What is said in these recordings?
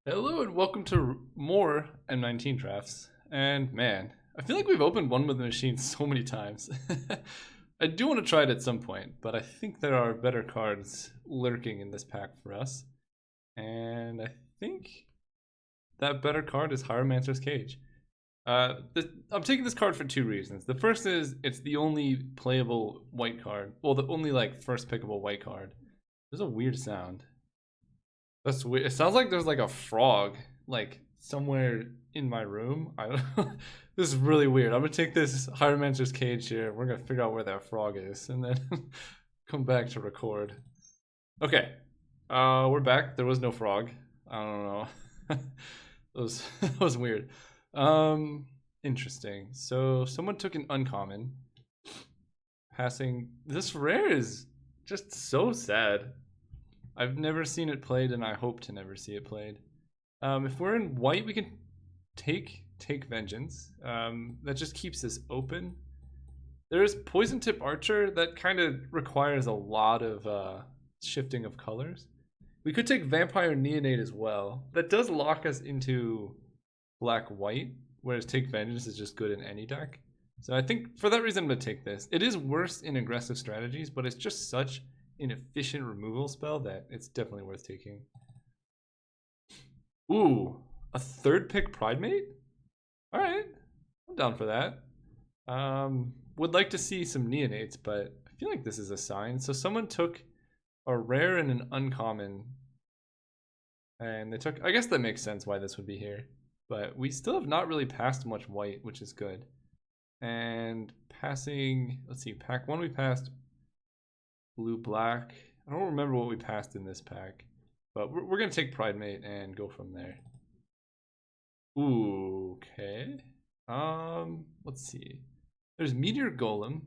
Hello and welcome to more M19 drafts. And man, I feel like we've opened one with the machine so many times. I do want to try it at some point, but I think there are better cards lurking in this pack for us. And I think that better card is Hieromancer's Cage. I'm taking this card for two reasons. The first is it's the only playable white card. Well, the only first pickable white card. There's a weird sound. That's weird. It sounds like there's like a frog somewhere in my room. I don't know. This is really weird. I'm gonna take this Hieromancer's Cage here. We're gonna figure out where that frog is and then come back to record. Okay. We're back. There was no frog. I don't know. that was weird. Interesting. So someone took an uncommon. Passing this rare is just so sad. I've never seen it played, and I hope to never see it played. If we're in white, we can take Vengeance. That just keeps this open. There's Poison Tip Archer that kind of requires a lot of shifting of colors. We could take Vampire Neonate as well. That does lock us into black-white, whereas Take Vengeance is just good in any deck. So I think for that reason I'm going to take this. It is worse in aggressive strategies, but it's just such an efficient removal spell that it's definitely worth taking. Ooh, a third pick Pridemate? Alright, I'm down for that. Would like to see some Neonates, but I feel like this is a sign. So someone took a rare and an uncommon, and they took, I guess that makes sense why this would be here. But we still have not really passed much white, which is good. And passing, let's see, pack one we passed blue black. I don't remember what we passed in this pack, but we're gonna take Pridemate and go from there. Ooh, okay. Let's see. There's Meteor Golem.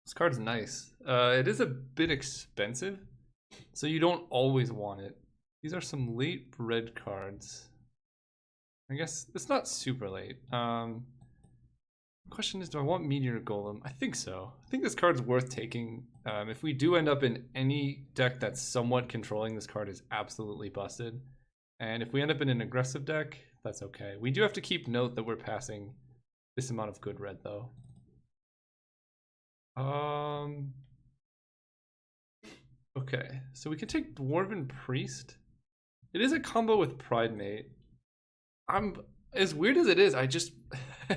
This card's nice. It is a bit expensive, so you don't always want it. These are some late red cards. I guess it's not super late. Question is, do I want Meteor Golem? I think so. I think this card's worth taking. If we do end up in any deck that's somewhat controlling, this card is absolutely busted. And if we end up in an aggressive deck, that's okay. We do have to keep note that we're passing this amount of good red, though. Okay, so we can take Dwarven Priest. It is a combo with Pridemate. As weird as it is, I just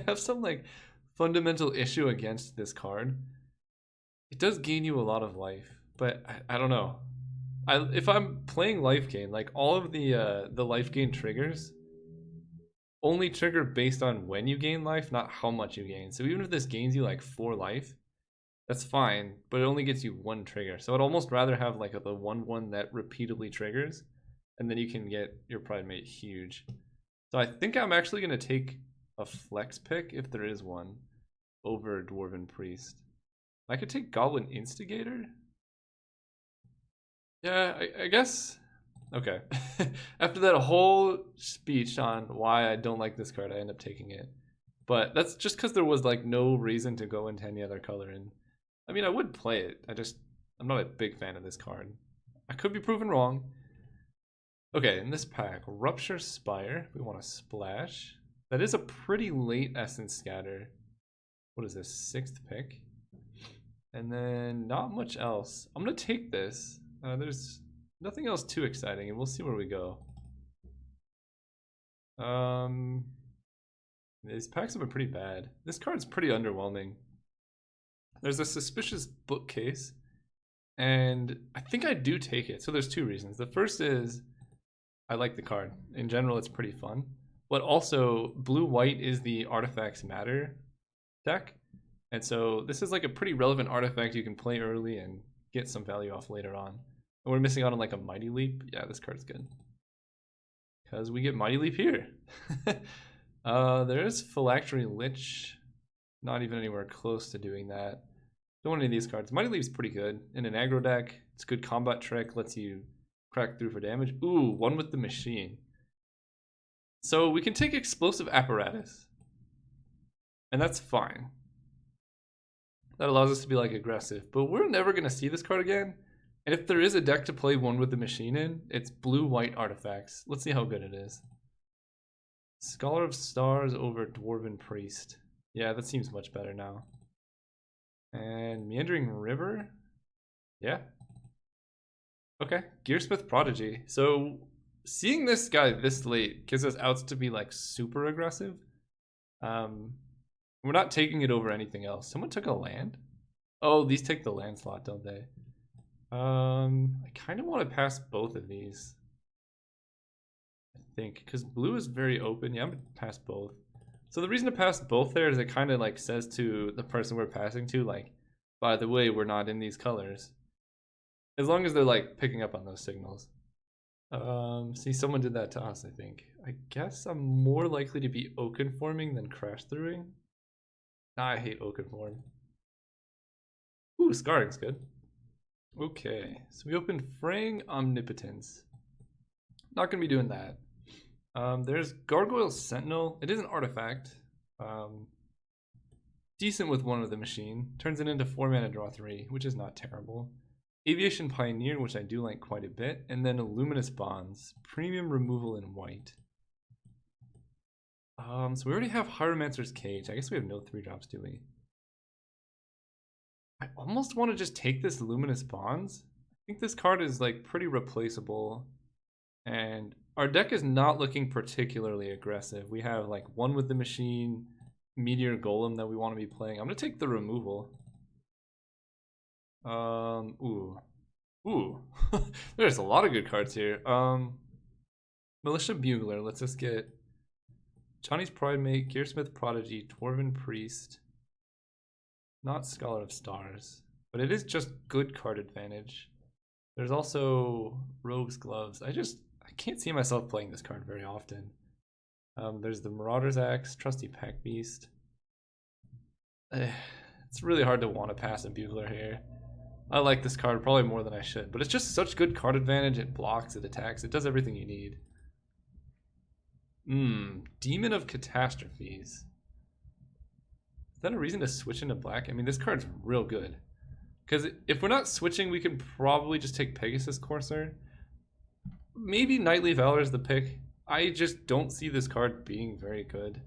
have some fundamental issue against this card. It does gain you a lot of life, but I don't know. If I'm playing life gain, all of the life gain triggers only trigger based on when you gain life, not how much you gain. So even if this gains you 4 life, that's fine, but it only gets you 1 trigger. So I'd almost rather have the 1/1 that repeatedly triggers, and then you can get your Pridemate huge. So I think I'm actually gonna take a flex pick, if there is one, over Dwarven Priest. I could take Goblin Instigator. Yeah, I guess. Okay. After that whole speech on why I don't like this card, I end up taking it. But that's just because there was no reason to go into any other color. And I mean, I would play it. I'm not a big fan of this card. I could be proven wrong. Okay, in this pack, Rupture Spire. We want to splash. That is a pretty late Essence Scatter. What is this, 6th pick? And then not much else. I'm going to take this. There's nothing else too exciting, and we'll see where we go. These packs have been pretty bad. This card's pretty underwhelming. There's a Suspicious Bookcase, and I think I do take it. So there's 2 reasons. The first is I like the card. In general, it's pretty fun. But also, blue-white is the Artifacts Matter deck. And so this is a pretty relevant artifact you can play early and get some value off later on. And we're missing out on a Mighty Leap. Yeah, this card's good. Because we get Mighty Leap here. There is Phylactery Lich. Not even anywhere close to doing that. Don't want any of these cards. Mighty Leap's pretty good. In an aggro deck, it's a good combat trick. Lets you crack through for damage. Ooh, one with the machine. So we can take Explosive Apparatus. And that's fine. That allows us to be aggressive. But we're never going to see this card again. And if there is a deck to play one with the machine in, it's blue-white artifacts. Let's see how good it is. Scholar of Stars over Dwarven Priest. Yeah, that seems much better now. And Meandering River? Yeah. Okay, Gearsmith Prodigy. So seeing this guy this late gives us outs to be like super aggressive. We're not taking it over anything else. Someone took a land? Oh, these take the land slot, don't they? I kind of want to pass both of these. I think, because blue is very open. Yeah, I'm gonna pass both. So the reason to pass both there is it kind of like says to the person we're passing to, like, by the way, we're not in these colors. As long as they're like picking up on those signals. See, someone did that to us, I think. I guess I'm more likely to be Oakenforming than Crash Throughing. Nah, I hate Oakenform. Ooh, Scarring's good. Okay, so we opened Fraying Omnipotence. Not gonna be doing that. There's Gargoyle Sentinel. It is an artifact. Decent with one of the machine. Turns it into 4 mana, draw 3, which is not terrible. Aviation Pioneer, which I do like quite a bit. And then Luminous Bonds. Premium removal in white. So we already have Hieromancer's Cage. I guess we have no 3-drops, do we? I almost want to just take this Luminous Bonds. I think this card is like pretty replaceable. And our deck is not looking particularly aggressive. We have like one with the machine, Meteor Golem that we want to be playing. I'm going to take the removal. Ooh. There's a lot of good cards here. Militia Bugler lets us get Johnny's Pridemate, Gearsmith Prodigy, Dwarven Priest. Not Scholar of Stars, but it is just good card advantage. There's also Rogue's Gloves. I can't see myself playing this card very often. There's the Marauder's Axe, Trusty Pack Beast. It's really hard to want to pass a Bugler here. I like this card probably more than I should, but it's just such good card advantage. It blocks, it attacks, it does everything you need. Demon of Catastrophes. Is that a reason to switch into black? I mean, this card's real good. Because if we're not switching, we can probably just take Pegasus Courser. Maybe Knightly Valor is the pick. I just don't see this card being very good.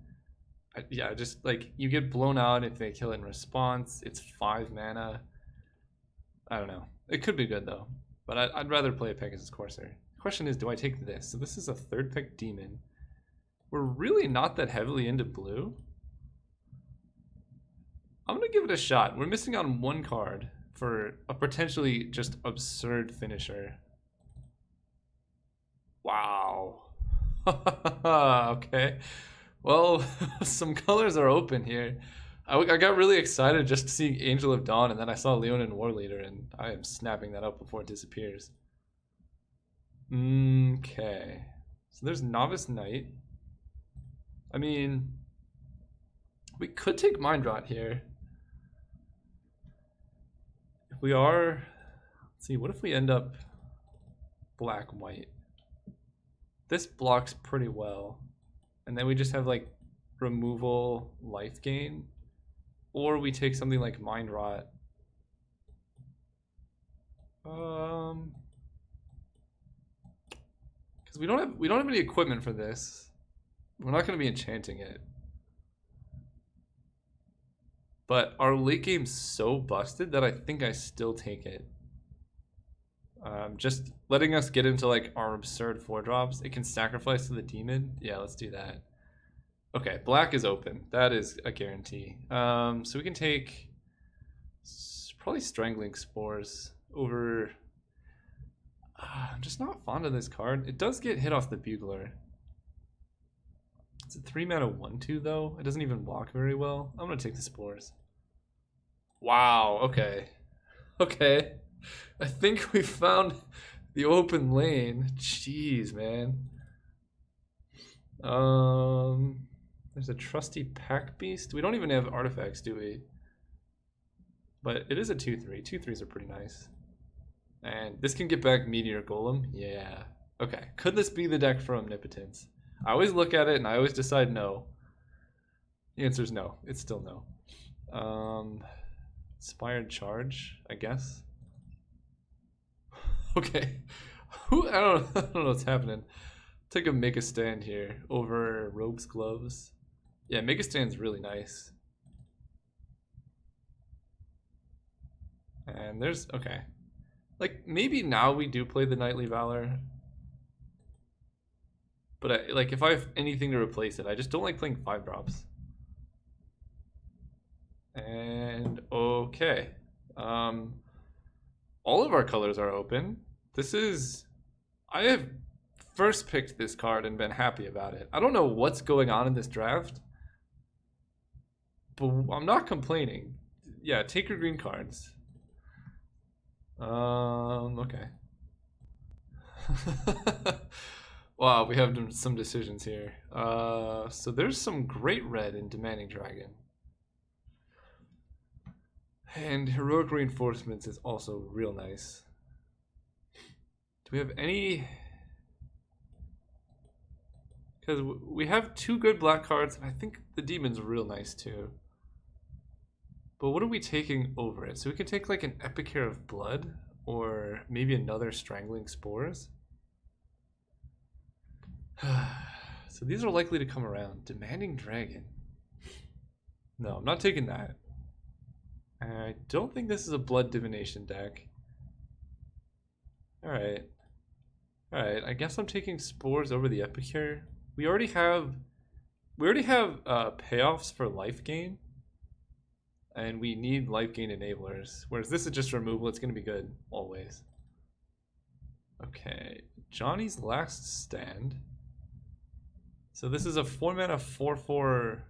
Yeah, just like you get blown out if they kill it in response. It's 5 mana. I don't know. It could be good though, but I'd rather play a Pegasus Courser. The question is, do I take this? So this is a 3rd pick demon. We're really not that heavily into blue. I'm gonna give it a shot. We're missing on 1 card for a potentially just absurd finisher. Wow. Okay. Well, some colors are open here. I got really excited just seeing Angel of Dawn, and then I saw Leonin Warleader, and I am snapping that up before it disappears. Okay. So there's Novice Knight. I mean, we could take Mind Rot here. If we are, let's see, what if we end up black-white? This blocks pretty well. And then we just have like removal, life gain. Or we take something like Mind Rot. Because we don't have any equipment for this. We're not going to be enchanting it. But our late game's so busted that I think I still take it. Just letting us get into like our absurd 4-drops. It can sacrifice to the demon. Yeah, let's do that. Okay, black is open. That is a guarantee. So we can take probably Strangling Spores over... I'm just not fond of this card. It does get hit off the Bugler. It's a 3 mana 1/2 though. It doesn't even block very well. I'm gonna take the Spores. Wow, okay. Okay. I think we found the open lane. Jeez, man. There's a Trusty Pack Beast. We don't even have artifacts, do we? But it is a 2/3. 2/3s are pretty nice. And this can get back Meteor Golem. Yeah. Okay. Could this be the deck for Omnipotence? I always look at it and I always decide no. The answer is no. It's still no. Inspired Charge, I guess. Okay. I don't know what's happening. Take a make a stand here over Rogue's Gloves. Yeah, make a stand's really nice. And there's okay. Like maybe now we do play the Knightly Valor. But like if I have anything to replace it, I just don't like playing 5-drops. And okay. All of our colors are open. This is I have first picked this card and been happy about it. I don't know what's going on in this draft, but I'm not complaining. Yeah, take your green cards. Okay. Wow, we have some decisions here. So there's some great red in Demanding Dragon. And Heroic Reinforcements is also real nice. Do we have any... Because we have 2 good black cards, and I think the Demon's real nice too. But what are we taking over it? So we could take like an Epicure of Blood, or maybe another Strangling Spores. So these are likely to come around. Demanding Dragon. No, I'm not taking that. I don't think this is a Blood Divination deck. Alright. Alright, I guess I'm taking Spores over the Epicure. We already have payoffs for life gain. And we need life gain enablers. Whereas this is just removal, it's gonna be good, always. Okay. Johnny's Last Stand. So this is a 4-mana 4/4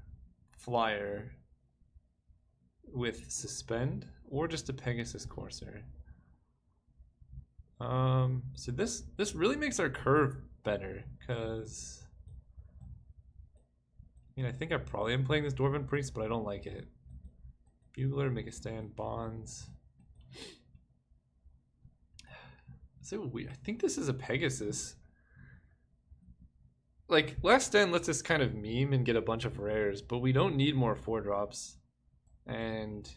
flyer with Suspend, or just a Pegasus Courser. So this really makes our curve better, because I think I probably am playing this Dwarven Priest, but I don't like it. Bugler, Make a Stand, Bonds. So weird. I think this is a Pegasus. Like, Last Stand lets us kind of meme and get a bunch of rares, but we don't need more 4-drops. And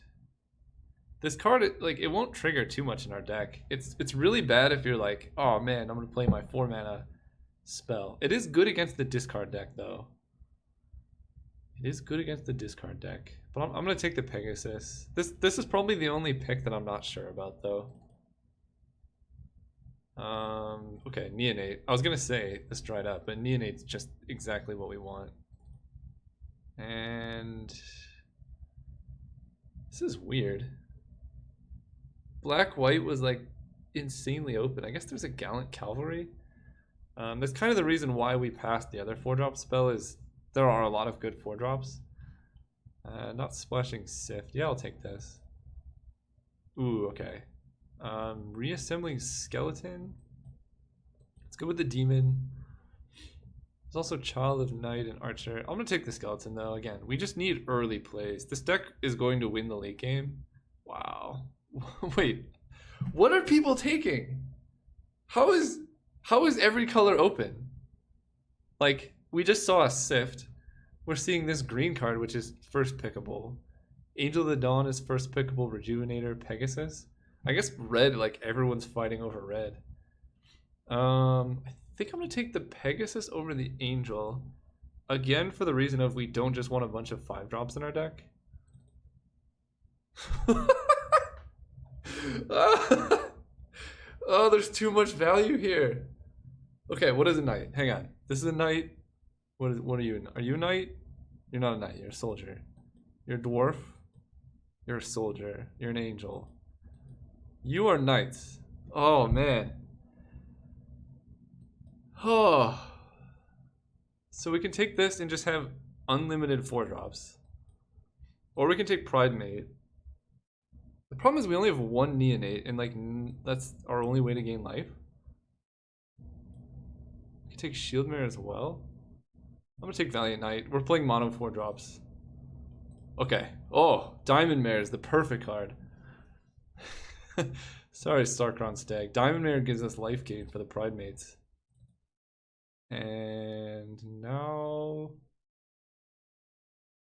this card, it won't trigger too much in our deck. It's really bad if you're like, oh man, I'm gonna play my 4-mana spell. It is good against the discard deck though. It is good against the discard deck. But I'm gonna take the Pegasus. This is probably the only pick that I'm not sure about though. Okay, Neonate. I was gonna say this dried up, but Neonate's just exactly what we want. And this is weird. Black-white was like insanely open. I guess there's a Gallant Cavalry. That's kind of the reason why we passed the other 4-drop spell, is there are a lot of good 4-drops. Not Splashing Sift. Yeah, I'll take this. Ooh, okay. Reassembling Skeleton. Let's go with the Demon. There's also Child of Night and Archer. I'm going to take the Skeleton though. Again, we just need early plays. This deck is going to win the late game. Wow. Wait. What are people taking? How is every color open? Like, we just saw a Sift. We're seeing this green card, which is first pickable. Angel of the Dawn is first pickable. Rejuvenator, Pegasus. I guess red, like everyone's fighting over red. I think I'm gonna take the Pegasus over the Angel. Again, for the reason of we don't just want a bunch of 5-drops in our deck. Oh, there's too much value here. Okay, what is a knight? Hang on. This is a knight. What are you? Are you a knight? You're not a knight, you're a soldier. You're a dwarf. You're a soldier. You're an angel. You are knights. Oh man. Oh. So we can take this and just have unlimited 4-drops. Or we can take Pride Mate. The problem is we only have 1 Neonate, and like that's our only way to gain life. We can take Shieldmare as well. I'm gonna take Valiant Knight. We're playing mono 4-drops. Okay. Oh, Diamond Mare is the perfect card. Sorry, Starkron Stag. Diamond Mare gives us life gain for the Pride Mates. And now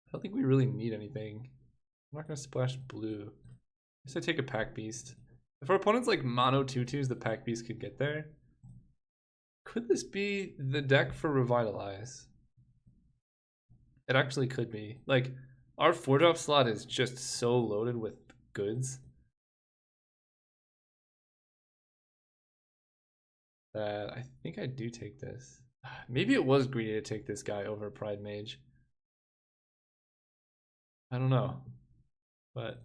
I don't think we really need anything. I'm not gonna splash blue. I guess I take a Pack Beast. If our opponent's like mono 2/2s, the pack beast could get there. Could this be the deck for Revitalize? It actually could be. Like, our 4-drop slot is just so loaded with goods that I think I do take this. Maybe it was greedy to take this guy over Pride Mage. I don't know. But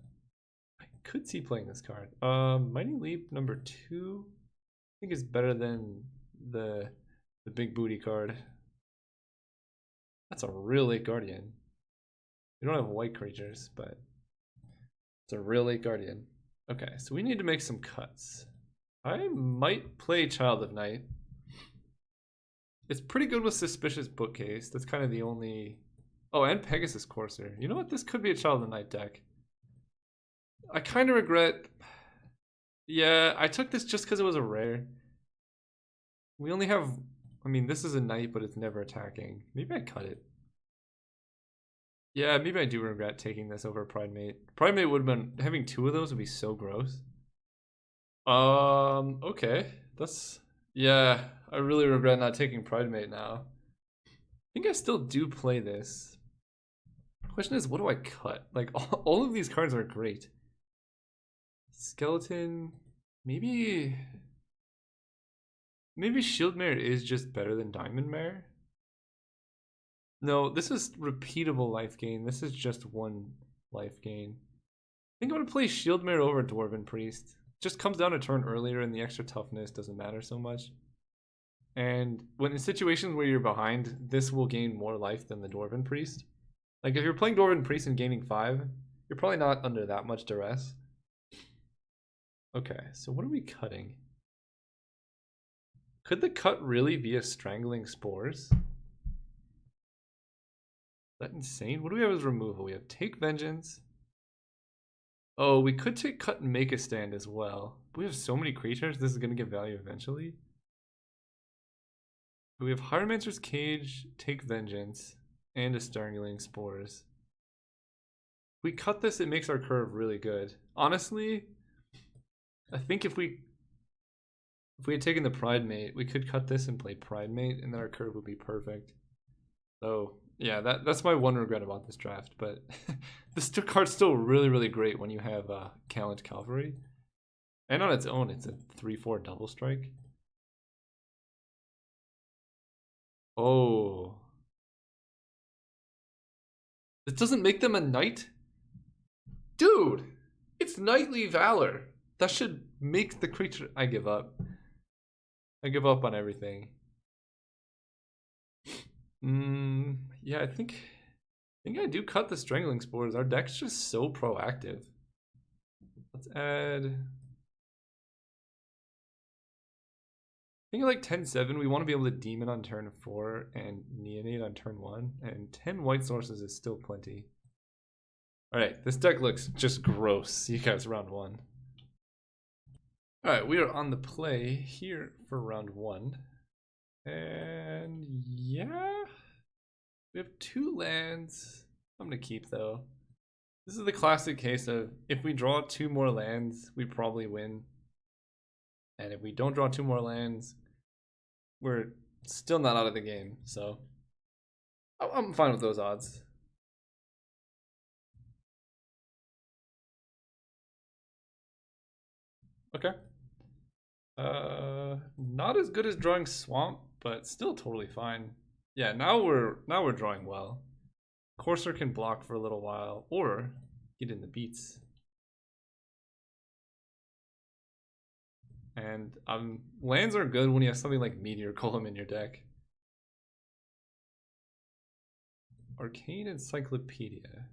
I could see playing this card. Mighty Leap number 2 I think is better than the big booty card. That's a real late Guardian. We don't have white creatures, but it's a real late Guardian. Okay, so we need to make some cuts. I might play Child of Night. It's pretty good with Suspicious Bookcase. That's kind of the only... Oh, and Pegasus Courser. You know what? This could be a Child of Night deck. I kind of regret... Yeah, I took this just because it was a rare. We only have... I mean, this is a knight, but it's never attacking. Maybe I cut it. Yeah, maybe I do regret taking this over Pride Mate. Pride Mate would have been... Having 2 of those would be so gross. Okay. That's... Yeah, I really regret not taking Pride Mate now. I think I still do play this. The question is, what do I cut? Like, all of these cards are great. Skeleton... Maybe Shield Mare is just better than Diamond Mare. No, this is repeatable life gain. This is just 1 life gain. I think I'm gonna play Shield Mare over Dwarven Priest. Just comes down a turn earlier and the extra toughness doesn't matter so much. And when in situations where you're behind, this will gain more life than the Dwarven Priest. Like if you're playing Dwarven Priest and gaining 5, you're probably not under that much duress. Okay, so what are we cutting? Could the cut really be a Strangling Spores? Is that insane? What do we have as removal? We have Take Vengeance. Oh, we could take cut and make a stand as well. But we have so many creatures, this is going to get value eventually. We have Hieromancer's Cage, Take Vengeance, and a Strangling Spores. If we cut this, it makes our curve really good. Honestly, I think if we had taken the Pride Mate, we could cut this and play Pride Mate, and then our curve would be perfect. So, yeah, that's my one regret about this draft, but this card's still really, really great when you have Callant Cavalry. And on its own, it's a 3/4 double strike. Oh. This doesn't make them a knight? Dude, it's Knightly Valor. That should make the creature... I give up. I give up on everything. Yeah, I think I do cut the Strangling Spores. Our deck's just so proactive. Let's add... I think like 10-7, we want to be able to Demon on turn 4 and Neonate on turn 1. And 10 white sources is still plenty. Alright, this deck looks just gross. See you guys round 1. Alright, we are on the play here for round 1. And yeah, we have 2 lands. I'm gonna keep though. This is the classic case of if we draw 2 more lands, we probably win. And if we don't draw 2 more lands, we're still not out of the game. So I'm fine with those odds. Okay. Not as good as drawing Swamp, but still totally fine. Yeah, now we're drawing well. Courser can block for a little while, or get in the beats. And lands are good when you have something like Meteor Golem in your deck. Arcane Encyclopedia.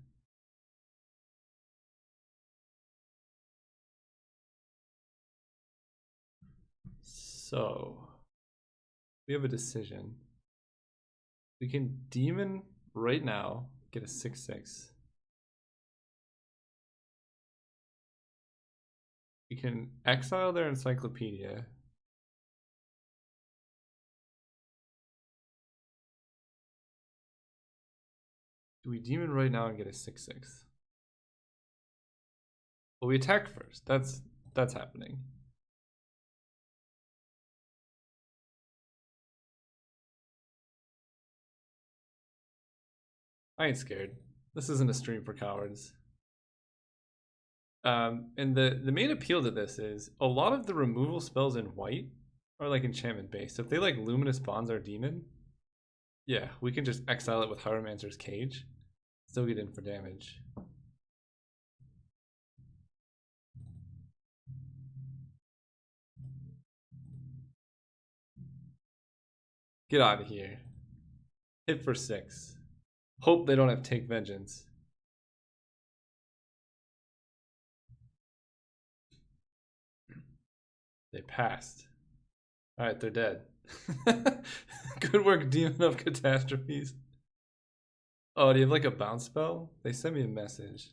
So we have a decision. We can Demon right now, get a 6/6. We can exile their Encyclopedia. Do we Demon right now and get a 6/6? Well, we attack first. That's That's happening. I ain't scared. This isn't a stream for cowards. And the main appeal to this is a lot of the removal spells in white are like enchantment based. So if they like Luminous Bonds our demon, yeah, we can just exile it with Hieromancer's Cage. Still get in for damage. Get out of here. Hit for 6. Hope they don't have Take Vengeance. They passed. Alright, they're dead. Good work, Demon of Catastrophes. Oh, do you have like a bounce spell? They sent me a message.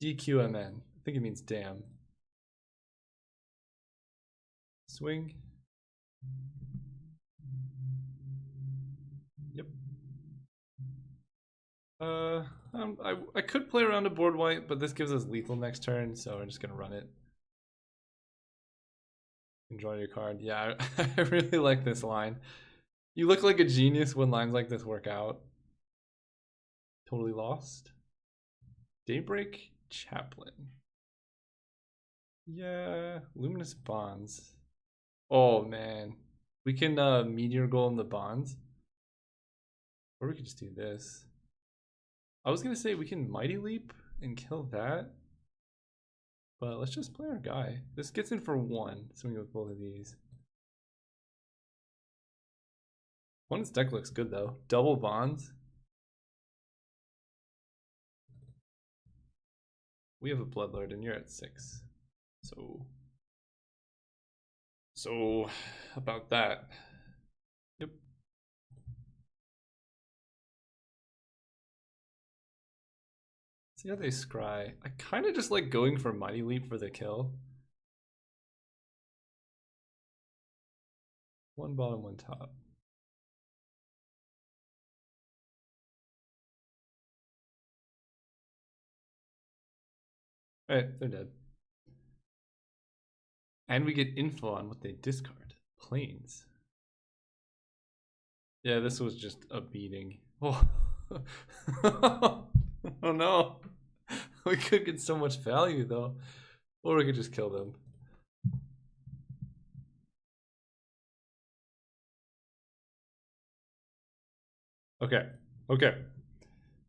DQMN. I think it means damn. Swing. Yep. I could play around a board white, but this gives us lethal next turn, so we're just gonna run it. Enjoy your card. Yeah, I really like this line. You look like a genius when lines like this work out. Totally lost. Daybreak Chaplain. Yeah, Luminous Bonds. Oh man, we can Meteor Golem the Bonds, or we could just do this. I was gonna say we can Mighty Leap and kill that, but let's just play our guy. This gets in for 1, so we go with both of these. Opponent's deck looks good though. Double Bonds. We have a Bloodlord and you're at 6. So about that. Yep. See how they scry. I kind of just like going for Mighty Leap for the kill. 1 bottom, 1 top. Alright, they're dead. And we get info on what they discard. Planes. Yeah, this was just a beating. Oh, oh no. We could get so much value though. Or we could just kill them. Okay. Okay.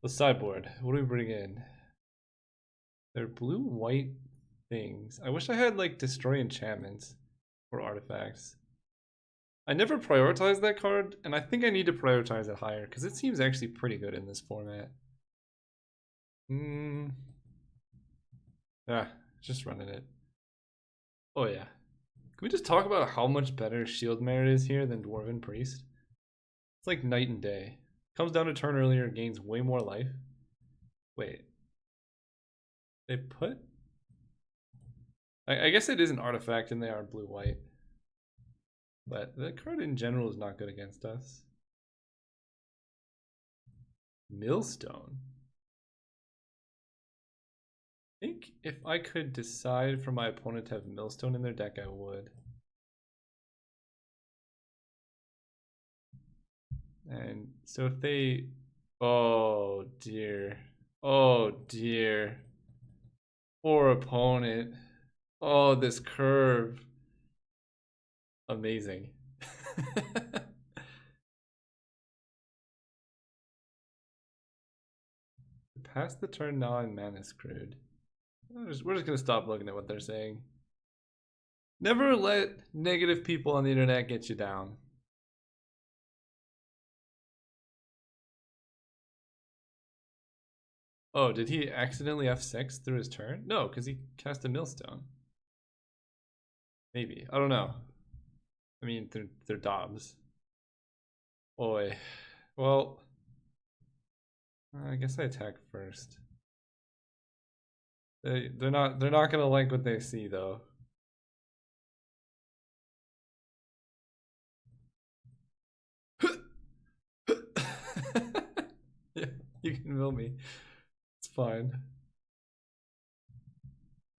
The sideboard. What do we bring in? They're blue-white things. I wish I had like destroy enchantments or artifacts. I never prioritized that card, and I think I need to prioritize it higher because it seems actually pretty good in this format. Yeah, just running it. Oh yeah. Can we just talk about how much better Shield Merit is here than Dwarven Priest? It's like night and day. Comes down a turn earlier, gains way more life. Wait. They put... I guess it is an artifact and they are blue-white. But the card in general is not good against us. Millstone. I think if I could decide for my opponent to have Millstone in their deck, I would. And so if they... Oh dear. Oh dear. Poor opponent. Oh, this curve. Amazing. Pass the turn now and mana screwed. We're just gonna stop looking at what they're saying. Never let negative people on the internet get you down. Oh, did he accidentally F6 through his turn? No, because he cast a Millstone. Maybe. I don't know. I mean, they're Dobbs. Oi. Well, I guess I attack first. They're not gonna like what they see though. Yeah, you can mill me. It's fine.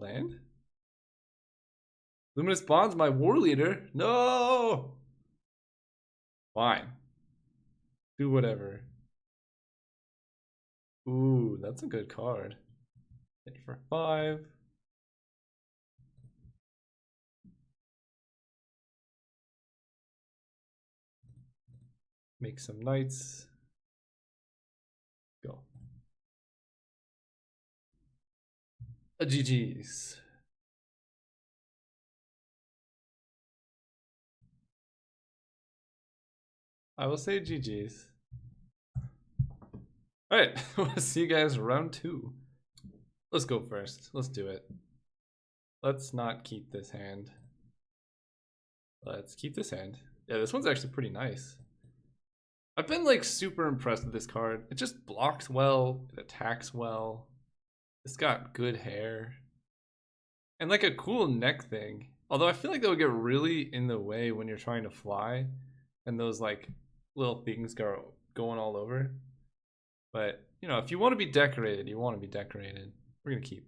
Land? Luminous Bond's my war leader. No! Fine. Do whatever. Ooh, that's a good card. Hit for 5. Make some knights. Go. A GG's. I will say GG's. Alright, we'll see you guys round 2. Let's go first. Let's do it. Let's not keep this hand. Let's keep this hand. Yeah, this one's actually pretty nice. I've been like super impressed with this card. It just blocks well, it attacks well. It's got good hair. And like a cool neck thing. Although I feel like that would get really in the way when you're trying to fly. And those like little things go going all over. But, you know, if you want to be decorated, you want to be decorated. We're going to keep.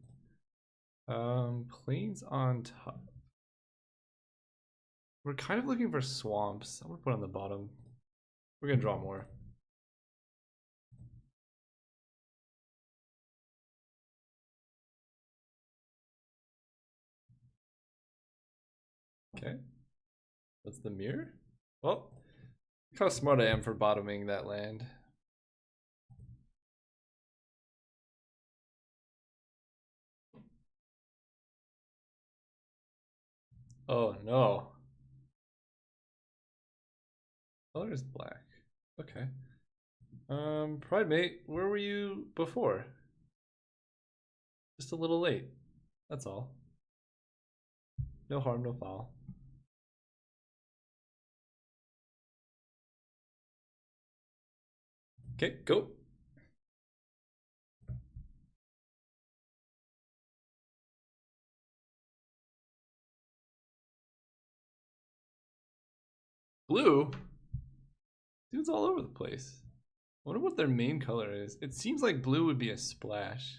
Plains on top. We're kind of looking for swamps. I'm going to put on the bottom. We're going to draw more. Okay. That's the mirror. Well, look how smart I am for bottoming that land. Oh no. Color is black. Okay. Pride Mate, where were you before? Just a little late. That's all. No harm, no foul. Okay, go. Blue? Dude's all over the place. I wonder what their main color is. It seems like blue would be a splash.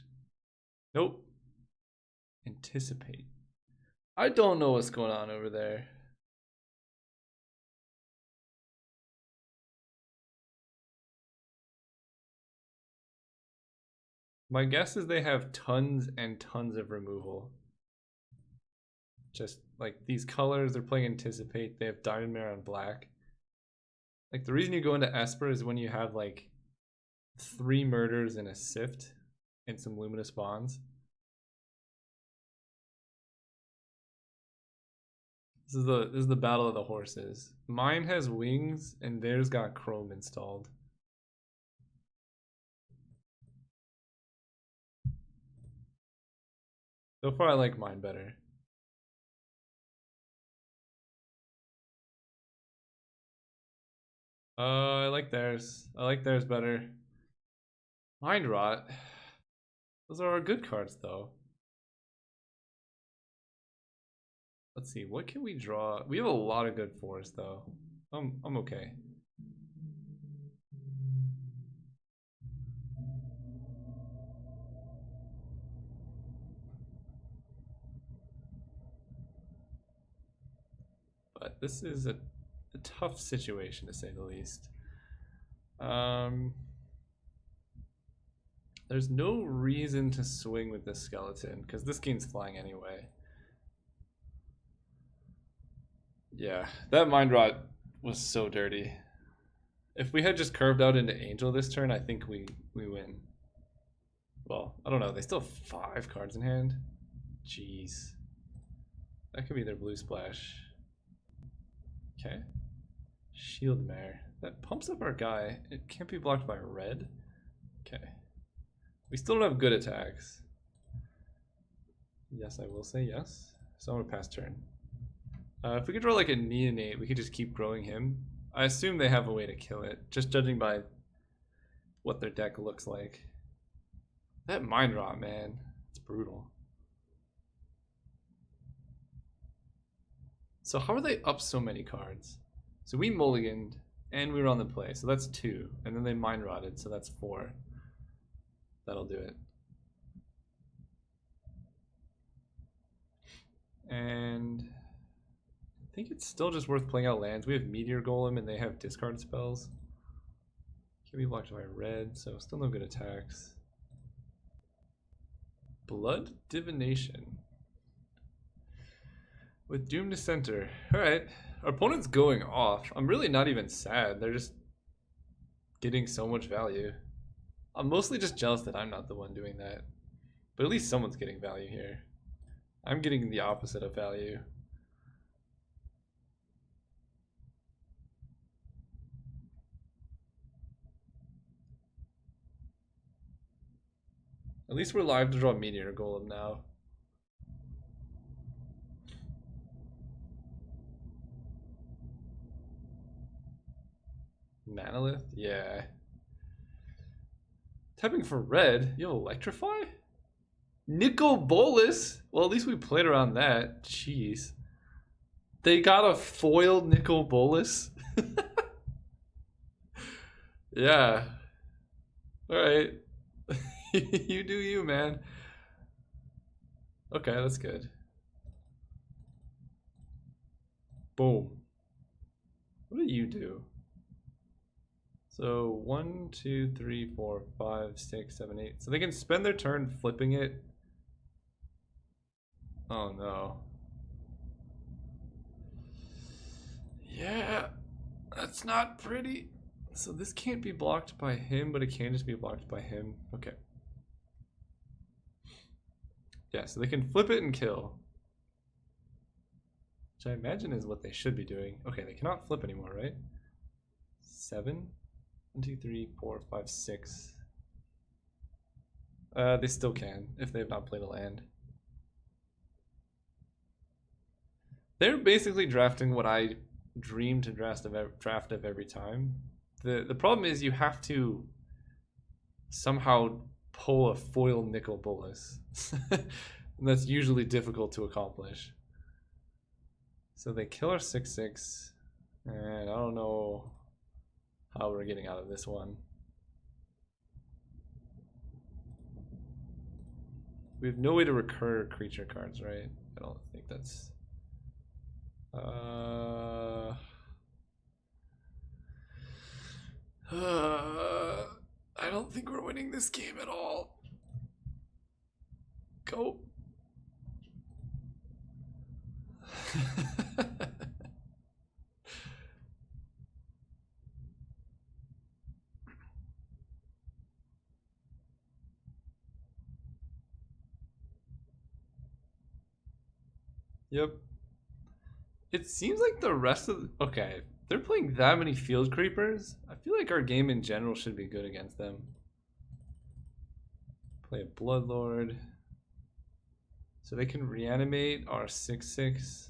Nope. Anticipate. I don't know what's going on over there. My guess is they have tons and tons of removal. Just like these colors, they're playing Anticipate. They have Diamond Mare on black. Like the reason you go into Esper is when you have like 3 murders and a Sift and some Luminous Bonds. This is the battle of the horses. Mine has wings and theirs got chrome installed. So far I like mine better. I like theirs. I like theirs better. Mind Rot. Those are our good cards though. Let's see, what can we draw? We have a lot of good 4s though. I'm okay. But this is a tough situation to say the least. There's no reason to swing with this skeleton because this game's flying anyway. Yeah, that Mind Rot was so dirty. If we had just curved out into Angel this turn, I think we win. Well, I don't know. They still have 5 cards in hand. Jeez. That could be their blue splash. Okay. Shield Mare. That pumps up our guy. It can't be blocked by red. Okay. We still don't have good attacks. Yes, I will say yes. So I'm gonna pass turn. If we could draw like a Neonate, we could just keep growing him. I assume they have a way to kill it, just judging by what their deck looks like. That Mind Rot, man. It's brutal. So how are they up so many cards? So we mulliganed, and we were on the play, so that's 2. And then they Mind Rotted, so that's 4. That'll do it. And I think it's still just worth playing out lands. We have Meteor Golem and they have discard spells. Can be blocked by red, so still no good attacks. Blood Divination. With Doom to center. Alright. Our opponent's going off. I'm really not even sad. They're just getting so much value. I'm mostly just jealous that I'm not the one doing that. But at least someone's getting value here. I'm getting the opposite of value. At least we're live to draw Meteor Golem now. Manalith? Yeah. Tapping for red? You have Electrify? Nicol Bolus? Well, at least we played around that. Jeez. They got a foiled Nicol Bolus? Yeah. Alright. You do you, man. Okay, that's good. Boom. What do you do? So 1, 2, 3, 4, 5, 6, 7, 8. So they can spend their turn flipping it. Oh no. Yeah, that's not pretty. So this can't be blocked by him, but it can just be blocked by him. Okay. Yeah, so they can flip it and kill. Which I imagine is what they should be doing. Okay, they cannot flip anymore, right? 7? 1, 2, 3, 4, 5, 6. They still can, if they have not played a land. They're basically drafting what I dream to draft of every time. The problem is you have to somehow pull a foil Nicol Bolus. And that's usually difficult to accomplish. So they kill our 6/6, and I don't know how we're getting out of this one. We have no way to recur creature cards, right? I don't think that's... I don't think we're winning this game at all. Go. Yep. It seems like the rest of the... Okay, they're playing that many field creepers. I feel like our game in general should be good against them. Play a Bloodlord. So they can reanimate our 6/6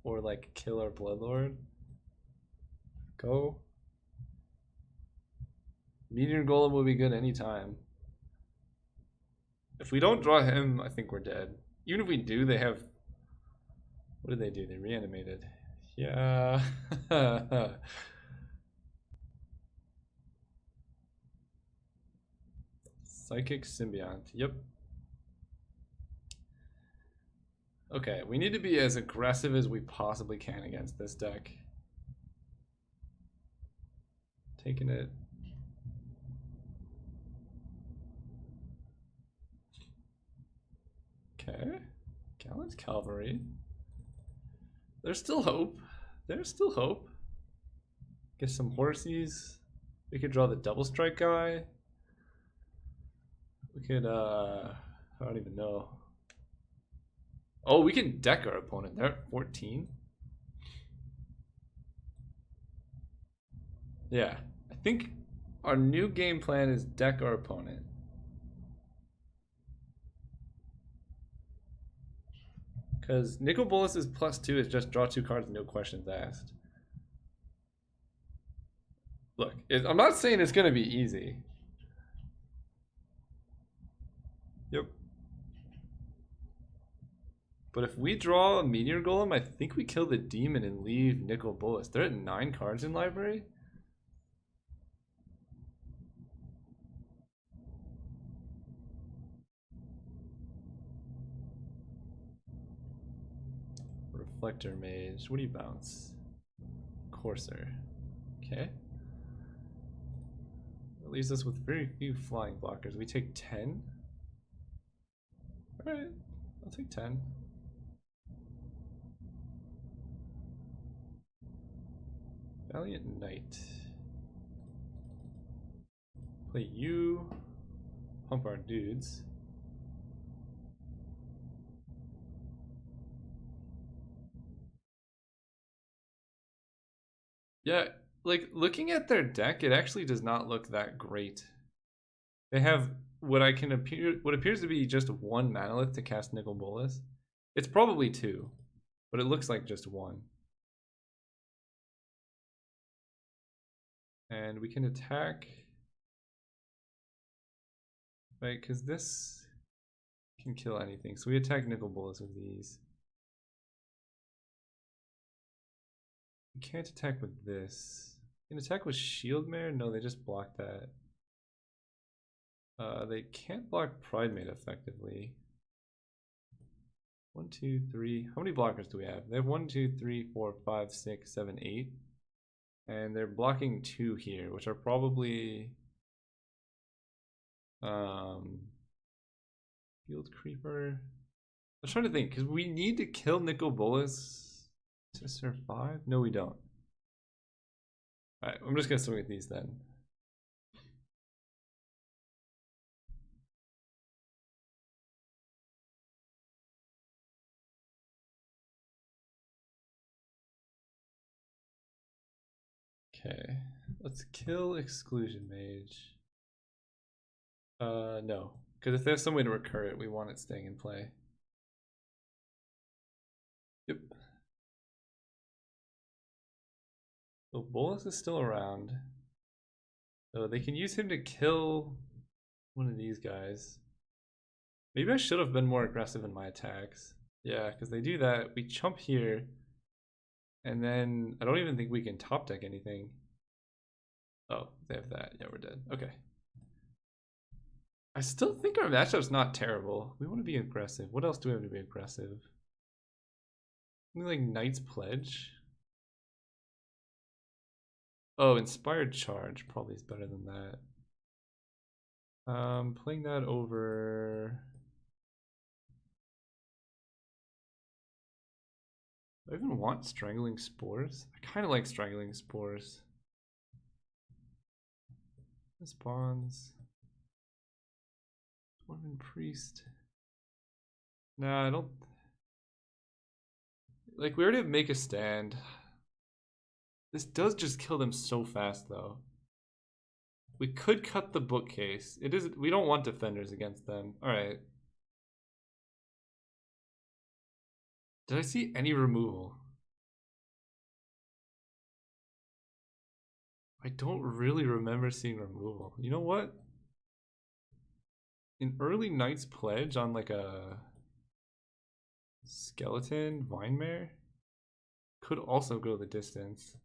or like kill our Bloodlord. Go. Meteor Golem will be good anytime. If we don't draw him, I think we're dead. Even if we do, they have... What did they do? They reanimated. Yeah. Psychic Symbiont. Yep. Okay, we need to be as aggressive as we possibly can against this deck. Taking it. Okay. Gallant's Cavalry. There's still hope. There's still hope. Get some horsies. We could draw the double strike guy. We could, I don't even know. Oh, we can deck our opponent. They're at 14. Yeah. I think our new game plan is deck our opponent. Because Nicol Bolus's +2 is just draw 2 cards, no questions asked. Look, I'm not saying it's going to be easy. Yep. But if we draw a Meteor Golem, I think we kill the demon and leave Nicol Bolus. They're at 9 cards in library. Reflector Mage. What do you bounce? Courser. Okay. That leaves us with very few flying blockers. We take 10? Alright, I'll take 10. Valiant Knight. Play you. Pump our dudes. Yeah, like looking at their deck, it actually does not look that great. They have what appears to be just one Manolith to cast Nicol Bolus. It's probably two, but it looks like just one. And we can attack, right? Because this can kill anything. So we attack Nicol Bolus with these. We can't attack with this. Can attack with Shield Mare? No, they just block that. They can't block Pridemate effectively. 1, 2, 3. How many blockers do we have? They have 1, 2, 3, 4, 5, 6, 7, 8. And they're blocking 2 here, which are probably Field Creeper. I'm trying to think, because we need to kill Nicol Bolus to survive? No, we don't. Alright, I'm just gonna swing at these then. Okay, let's kill Exclusion Mage. No, because if there's some way to recur it, we want it staying in play. Yep. So Bolus is still around. So they can use him to kill one of these guys. Maybe I should have been more aggressive in my attacks. Yeah, because they do that. We chump here. And then I don't even think we can top deck anything. Oh, they have that. Yeah, we're dead. Okay. I still think our matchup's not terrible. We want to be aggressive. What else do we have to be aggressive? Something like Knight's Pledge. Oh, Inspired Charge probably is better than that. Playing that over. Do I even want Strangling Spores? I kind of like Strangling Spores. Spawns. Dwarven Priest. Nah, I don't. Like, we already have Make a Stand. This does just kill them so fast, though. We could cut the bookcase. It is. We don't want defenders against them. All right. Did I see any removal? I don't really remember seeing removal. You know what? An early Knight's Pledge on like a Skeleton Vine Mare could also go the distance.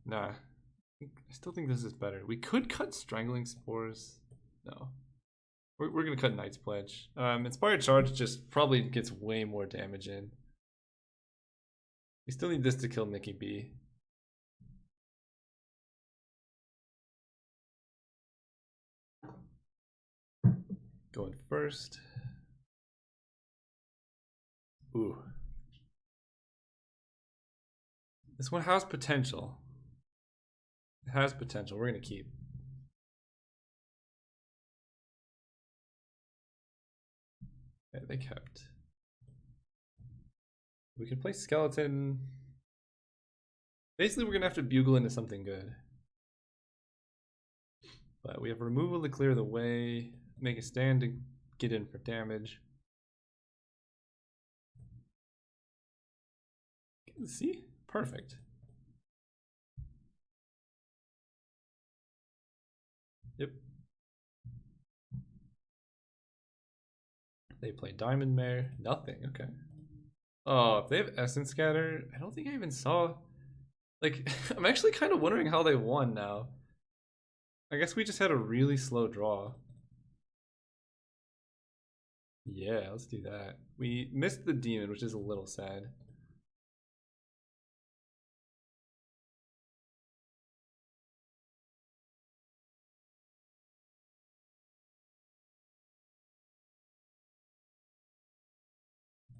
Nah, I still think this is better. We could cut Strangling Spores. No. We're gonna cut Knight's Pledge. Inspired Charge just probably gets way more damage in. We still need this to kill Nikki B. Going first. Ooh. This one has potential. It has potential. We're gonna keep. Okay, they kept. We can play Skeleton. Basically, we're gonna have to bugle into something good. But we have removal to clear the way, make a stand to get in for damage. See? Perfect. Yep. They play Diamond Mare. Nothing. Okay. Oh, if they have Essence Scatter, I don't think I even saw. Like, I'm actually kind of wondering how they won now. I guess we just had a really slow draw. Yeah, let's do that. We missed the demon, which is a little sad.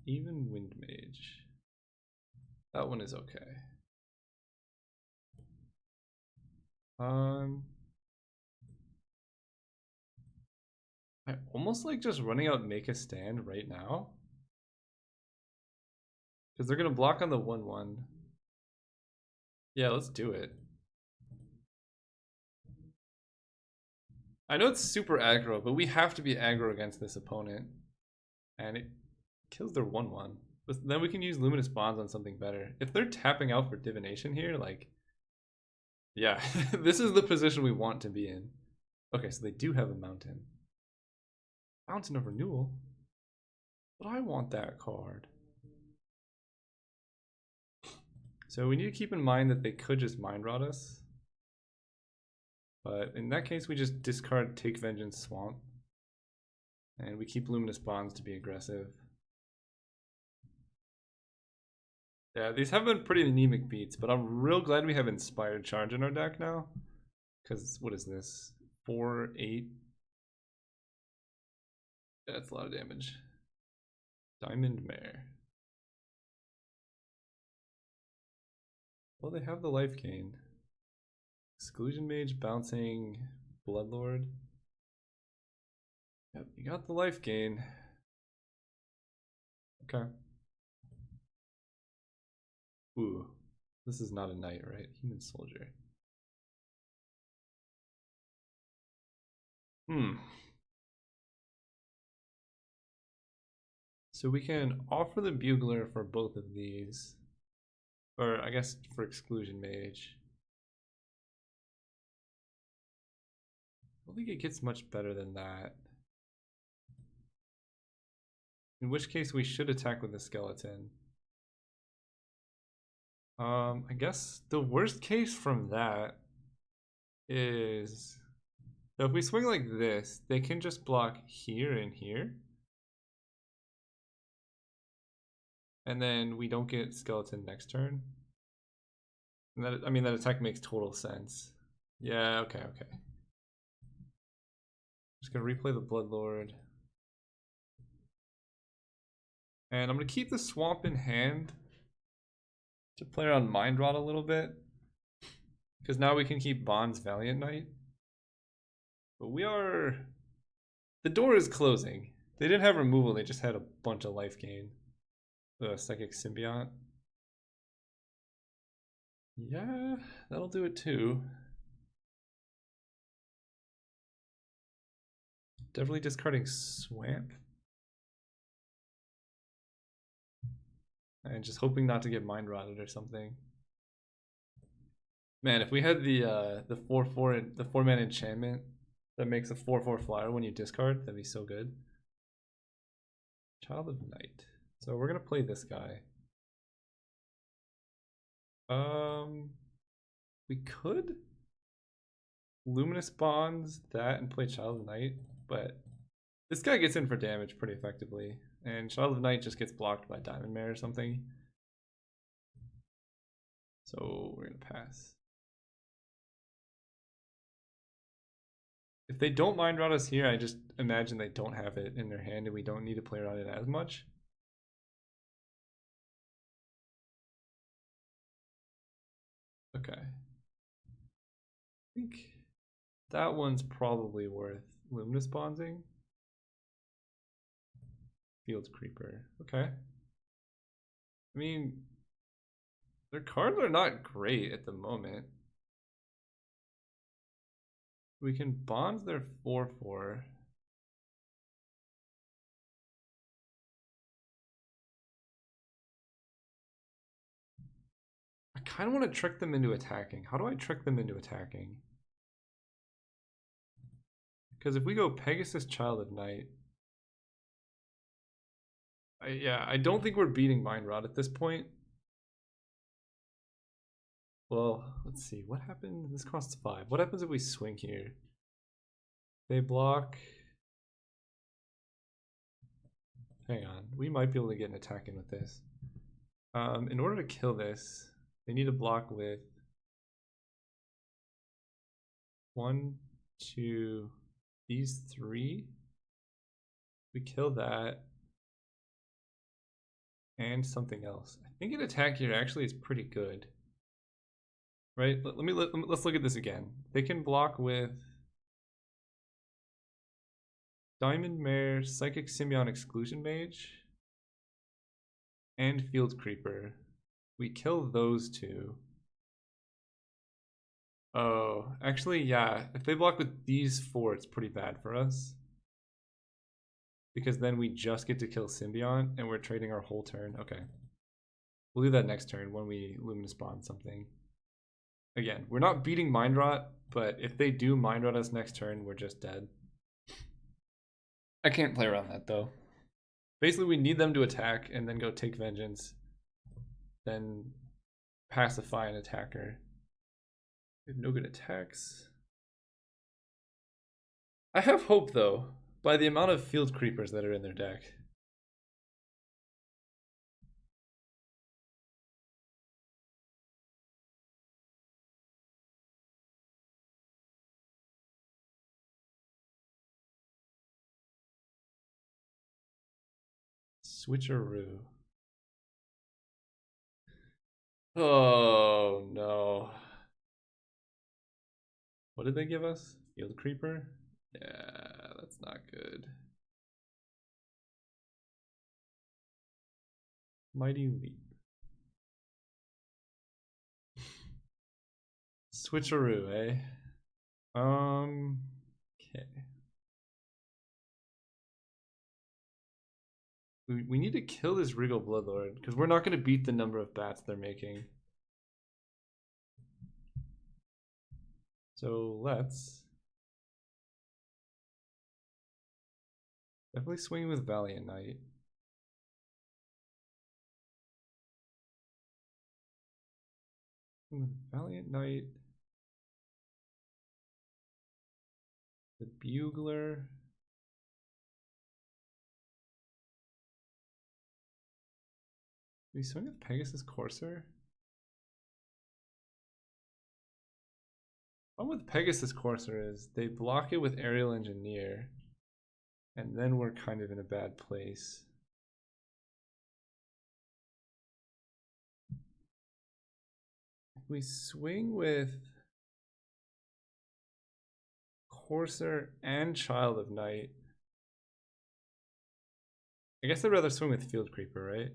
Even Wind Mage. That one is okay. I almost like just running out Make a Stand right now. Because they're going to block on the 1/1. Yeah, let's do it. I know it's super aggro, but we have to be aggro against this opponent. And it kills their 1/1. But then we can use Luminous Bonds on something better. If they're tapping out for Divination here, like... Yeah, this is the position we want to be in. Okay, so they do have a Mountain. Mountain of Renewal? But I want that card. So we need to keep in mind that they could just Mind Rot us. But in that case, we just discard Take Vengeance Swamp. And we keep Luminous Bonds to be aggressive. Yeah, these have been pretty anemic beats, but I'm real glad we have Inspired Charge in our deck now. Because, what is this? 4, 8? Yeah, that's a lot of damage. Diamond Mare. Well, they have the life gain. Exclusion Mage, bouncing, Bloodlord. Yep, you got the life gain. Okay. Ooh, this is not a knight, right? Human Soldier. So we can offer the Bugler for both of these. Or I guess for Exclusion Mage. I don't think it gets much better than that. In which case we should attack with the skeleton. I guess the worst case from that is... So if we swing like this, they can just block here and here. And then we don't get skeleton next turn. And that, I mean, that attack makes total sense. Yeah, okay. Just gonna replay the Bloodlord. And I'm gonna keep the Swamp in hand to play around Mind Rot a little bit. Because now we can keep Bond's Valiant Knight. But we are... The door is closing. They didn't have removal, they just had a bunch of life gain. The Psychic Symbiont. Yeah, that'll do it too. Definitely discarding Swamp. And just hoping not to get Mind Rotted or something. Man, if we had the 4/4 the 4-mana enchantment that makes a 4/4 flyer when you discard, that'd be so good. Child of Night. So we're gonna play this guy. We could Luminous Bonds that and play Child of Night, but this guy gets in for damage pretty effectively, and Child of Night just gets blocked by Diamond Mare or something. So we're gonna pass. If they don't Mind Rot us here, I just imagine they don't have it in their hand and we don't need to play around it as much. Okay. I think that one's probably worth Luminous Bondsing. Field Creeper. Okay. I mean, their cards are not great at the moment. We can bond their 4/4. I kind of want to trick them into attacking. How do I trick them into attacking? Because if we go Pegasus Child of Night, I don't think we're beating Mind Rot at this point. Well, let's see. What happens? This costs 5. What happens if we swing here? They block. Hang on. We might be able to get an attack in with this. In order to kill this, they need to block with 1, 2, these 3. We kill that. And something else. I think an attack here actually is pretty good. Right? Let's look at this again. They can block with Diamond Mare, Psychic Symbiont Exclusion Mage, and Field Creeper. We kill those 2. Oh, actually, yeah. If they block with these 4, it's pretty bad for us. Because then we just get to kill Symbiont, and we're trading our whole turn. Okay. We'll do that next turn when we Luminous Bond something. Again, we're not beating Mind Rot, but if they do Mind Rot us next turn, we're just dead. I can't play around that, though. Basically, we need them to attack and then go take vengeance. Then pacify an attacker. We have no good attacks. I have hope, though, by the amount of field creepers that are in their deck. Switcheroo. Oh no. What did they give us? Field Creeper? Yeah, that's not good. Mighty Leap. Switcheroo, eh? Okay. We need to kill this Regal Bloodlord, because we're not going to beat the number of bats they're making. So let's definitely swing with Valiant Knight. Valiant Knight. The Bugler. We swing with Pegasus Courser? The problem with Pegasus Courser is they block it with Aerial Engineer, and then we're kind of in a bad place. We swing with Courser and Child of Night. I guess I'd rather swing with Field Creeper, right?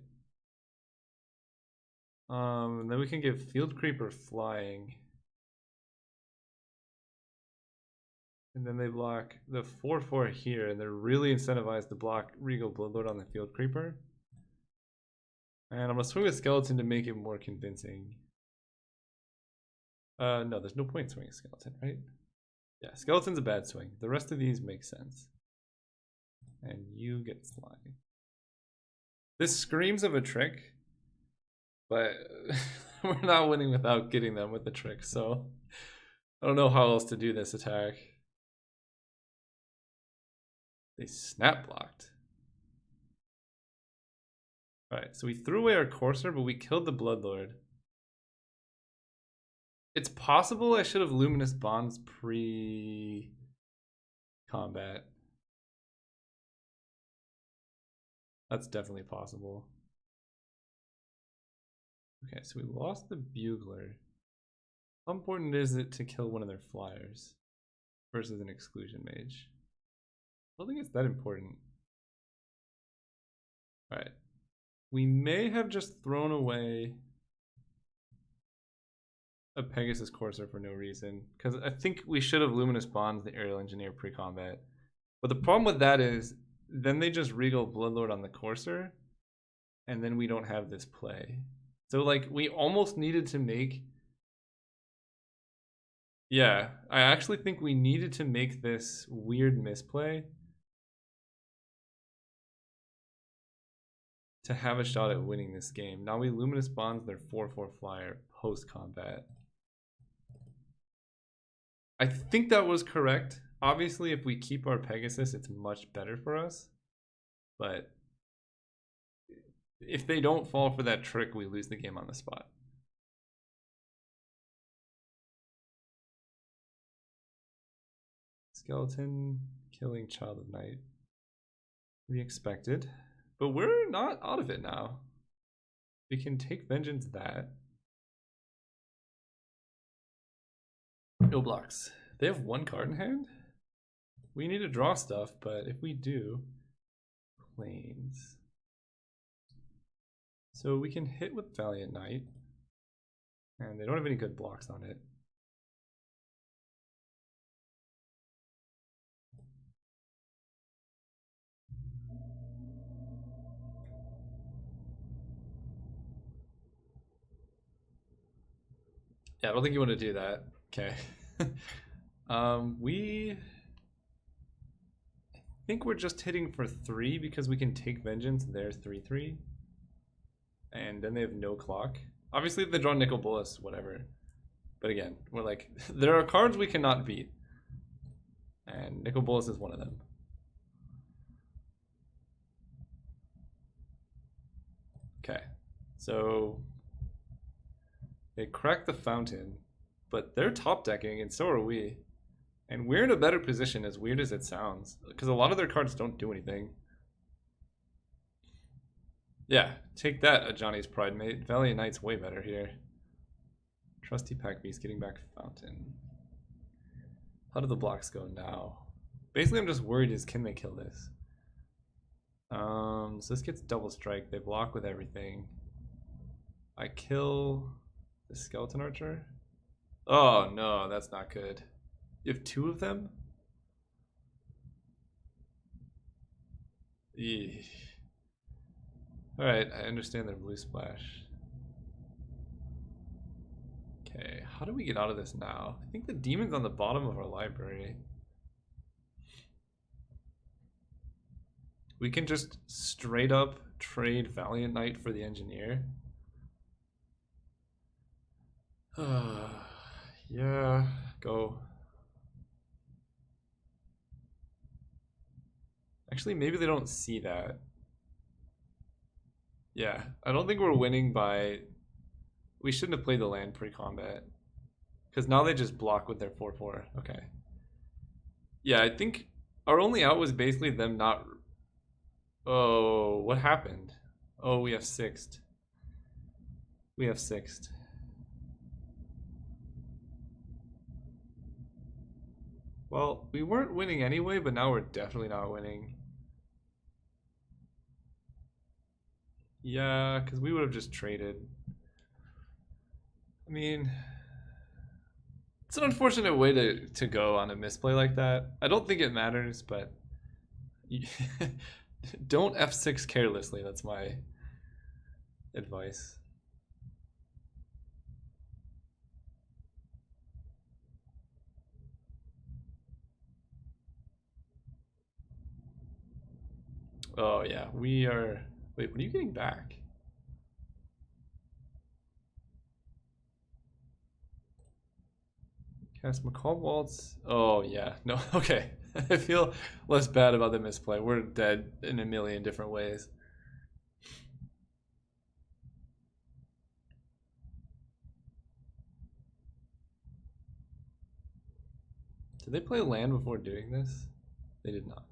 Then we can give Field Creeper flying. And then they block the 4/4 here, and they're really incentivized to block Regal Bloodlord on the Field Creeper. And I'm gonna swing with Skeleton to make it more convincing. No, there's no point in swinging Skeleton, right? Yeah, Skeleton's a bad swing. The rest of these make sense. And you get flying. This screams of a trick, but we're not winning without getting them with the trick, so I don't know how else to do this attack. They snap blocked. Alright, so we threw away our Courser, but we killed the Bloodlord. It's possible I should have Luminous Bonds pre-combat. That's definitely possible. Okay, so we lost the Bugler. How important is it to kill one of their flyers versus an Exclusion Mage? I don't think it's that important. Alright. We may have just thrown away a Pegasus Courser for no reason, because I think we should have Luminous Bonds the Aerial Engineer pre-combat. But the problem with that is, then they just Regal Bloodlord on the Courser, and then we don't have this play. So, like, we almost needed to make... Yeah, I actually think we needed to make this weird misplay to have a shot at winning this game. Now we Luminous Bonds their 4/4 flyer post-combat. I think that was correct. Obviously, if we keep our Pegasus, it's much better for us. But If they don't fall for that trick, we lose the game on the spot. Skeleton killing Child of Night. We expected. But we're not out of it now. We can take Vengeance that. No blocks. They have one card in hand? We need to draw stuff, but if we do, Plains. So we can hit with Valiant Knight. And they don't have any good blocks on it. Yeah, I don't think you want to do that. Okay. I think we're just hitting for 3 because we can take Vengeance. They're 3/3. And then they have no clock. Obviously, if they draw Nickel Bolus, whatever. But again, we're like, there are cards we cannot beat. And Nickel Bolus is one of them. Okay. So they crack the fountain, but they're top decking, and so are we. And we're in a better position, as weird as it sounds, because a lot of their cards don't do anything. Yeah, take that, a Johnny's Pride mate. Valiant Knight's way better here. Trusty Pack Beast getting back Fountain. How do the blocks go now? Basically, I'm just worried is can they kill this? So this gets double strike. They block with everything. I kill the Skeleton Archer. Oh no, that's not good. You have 2 of them? Eesh. Alright, I understand their blue splash. Okay, how do we get out of this now? I think the demon's on the bottom of our library. We can just straight up trade Valiant Knight for the Engineer. Yeah, go. Actually, maybe they don't see that. Yeah, I don't think we're winning by... We shouldn't have played the land pre-combat. Because now they just block with their 4/4. Okay. Yeah, I think our only out was basically them not... Oh, what happened? Oh, we have 6th. We have 6th. Well, we weren't winning anyway, but now we're definitely not winning. Yeah, because we would have just traded. I mean, it's an unfortunate way to go on a misplay like that. I don't think it matters, but don't F6 carelessly. That's my advice. Oh yeah, we are... Wait, what are you getting back? Cast McCall Waltz. Oh yeah, no, okay. I feel less bad about the misplay. We're dead in a million different ways. Did they play land before doing this? They did not.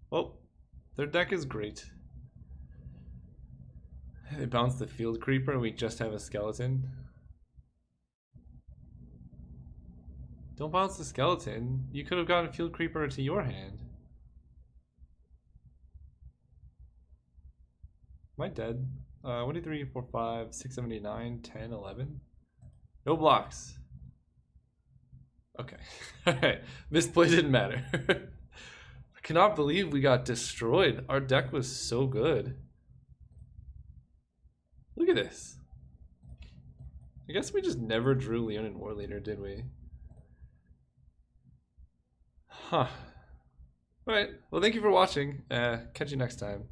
Well, their deck is great. They bounce the Field Creeper and we just have a skeleton. Don't bounce the skeleton. You could have gotten Field Creeper to your hand. Am I dead? 1, 2, 3, 4, 5, 6, 7, 8, 9, 10, 11. No blocks. Okay. Alright. Misplay didn't matter. I cannot believe we got destroyed. Our deck was so good. Look at this. I guess we just never drew Leonin War Leader, did we? Huh. Alright. Well, thank you for watching. Catch you next time.